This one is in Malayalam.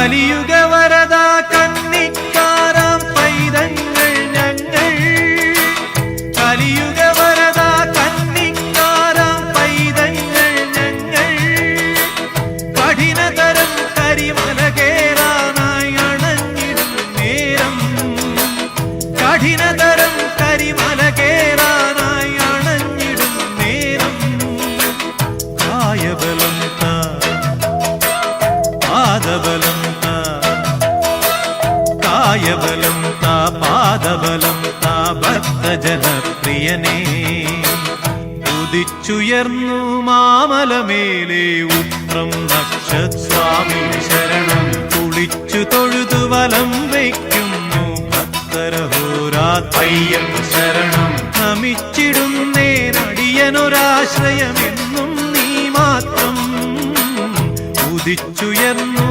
കലിയുഗ വരദ കന്നിക്കാരാം പൈതങ്ങൾ ഞങ്ങൾ കലിയുഗ വരദ കന്നിക്കാരാം പൈതങ്ങൾ ഞങ്ങൾ കഠിനതരം കരിമല കേറാനായി അണഞ്ഞിടും നേരം കഠിനതരം കരിമല കേറാനായി അണഞ്ഞിടും നേരം കായബലം പാദബലം കായബലം പാദബലം ഭക്തജനപ്രിയനേ ഉദിച്ചുയർന്നു മാമലമേലെ ഉത്രം നക്ഷസ്വാമി ശരണം കുളിച്ചു തൊഴുതു വലം വയ്ക്കുന്നു ഭക്തരഹോരാത്രയ്യൻ ശരണം നമിച്ചിടുന്നേനടിയനൊരാശ്രയമെന്നും നീ മാത്രം ഉദിച്ചുയർന്നു